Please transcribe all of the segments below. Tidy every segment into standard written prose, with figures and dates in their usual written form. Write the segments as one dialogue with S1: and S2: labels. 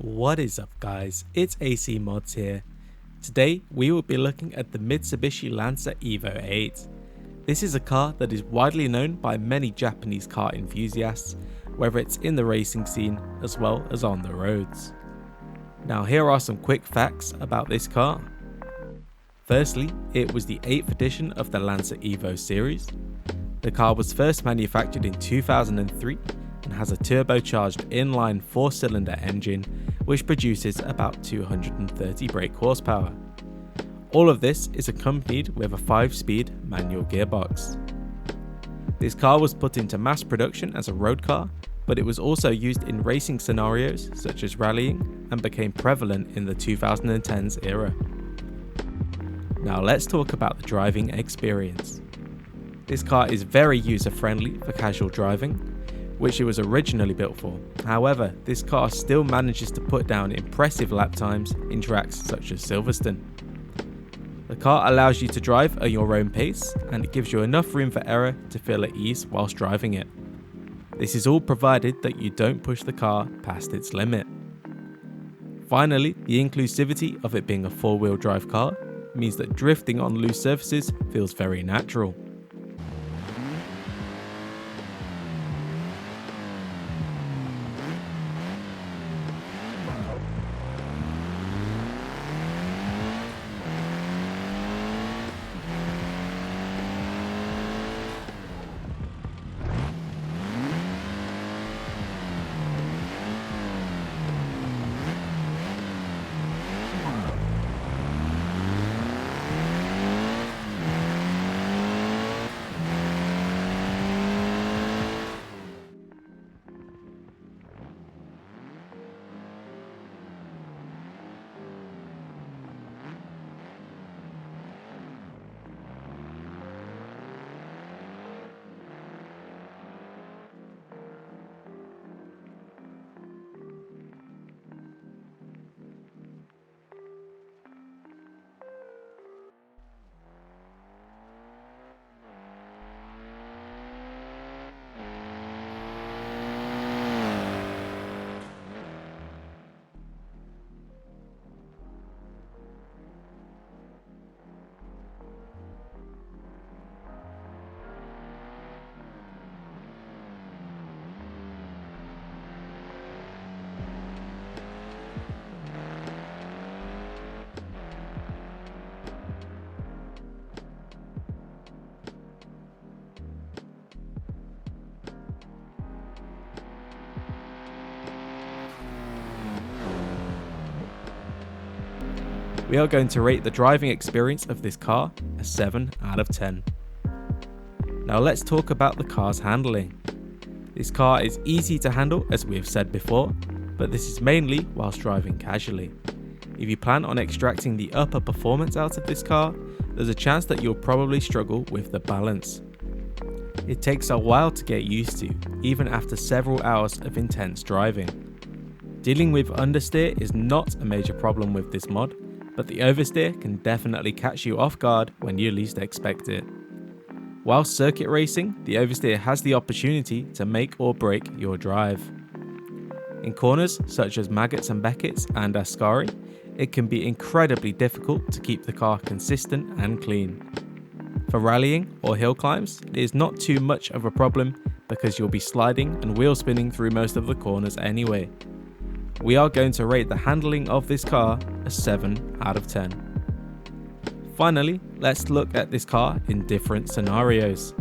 S1: What is up guys, it's AC Mods here. Today we will be looking at the Mitsubishi Lancer Evo 8. This is a car that is widely known by many Japanese car enthusiasts, whether it's in the racing scene as well as on the roads. Now here are some quick facts about this car. Firstly, it was the 8th edition of the Lancer Evo series. The car was first manufactured in 2003 and has a turbocharged inline 4-cylinder engine which produces about 230 brake horsepower. All of this is accompanied with a 5-speed manual gearbox. This car was put into mass production as a road car, but it was also used in racing scenarios such as rallying and became prevalent in the 2010s era. Now let's talk about the driving experience. This car is very user-friendly for casual driving, which it was originally built for. However, this car still manages to put down impressive lap times in tracks such as Silverstone. The car allows you to drive at your own pace, and it gives you enough room for error to feel at ease whilst driving it. This is all provided that you don't push the car past its limit. Finally, the inclusivity of it being a 4-wheel drive car means that drifting on loose surfaces feels very natural. We are going to rate the driving experience of this car a 7 out of 10. Now let's talk about the car's handling. This car is easy to handle, as we have said before, but this is mainly whilst driving casually. If you plan on extracting the upper performance out of this car, there's a chance that you'll probably struggle with the balance. It takes a while to get used to, even after several hours of intense driving. Dealing with understeer is not a major problem with this mod, but the oversteer can definitely catch you off guard when you least expect it. While circuit racing, the oversteer has the opportunity to make or break your drive. In corners such as Maggots and Beckett's and Ascari, it can be incredibly difficult to keep the car consistent and clean. For rallying or hill climbs, it is not too much of a problem because you'll be sliding and wheel spinning through most of the corners anyway. We are going to rate the handling of this car a 7 out of 10. Finally, let's look at this car in different scenarios.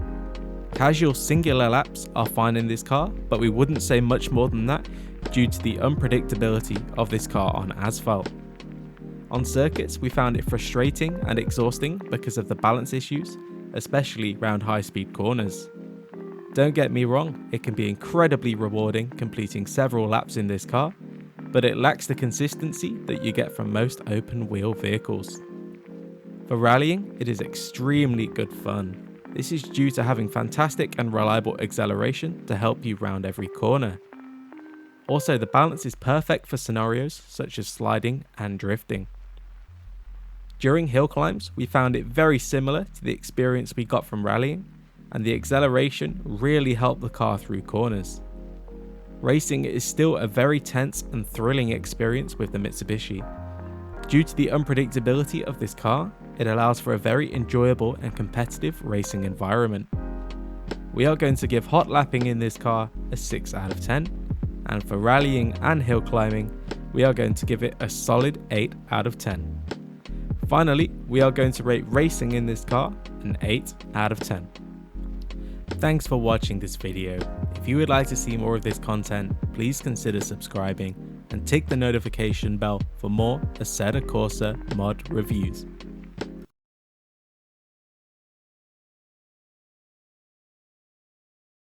S1: Casual singular laps are fine in this car, but we wouldn't say much more than that due to the unpredictability of this car on asphalt. On circuits, we found it frustrating and exhausting because of the balance issues, especially round high-speed corners. Don't get me wrong, it can be incredibly rewarding completing several laps in this car, but it lacks the consistency that you get from most open-wheel vehicles. For rallying, it is extremely good fun. This is due to having fantastic and reliable acceleration to help you round every corner. Also, the balance is perfect for scenarios such as sliding and drifting. During hill climbs, we found it very similar to the experience we got from rallying, and the acceleration really helped the car through corners. racing is still a very tense and thrilling experience with the Mitsubishi. Due to the unpredictability of this car, it allows for a very enjoyable and competitive racing environment. We are going to give hot lapping in this car a 6 out of 10, and for rallying and hill climbing, we are going to give it a solid 8 out of 10. Finally, we are going to rate racing in this car an 8 out of 10. Thanks for watching this video. If you would like to see more of this content, please consider subscribing and tick the notification bell for more Assetto Corsa mod reviews.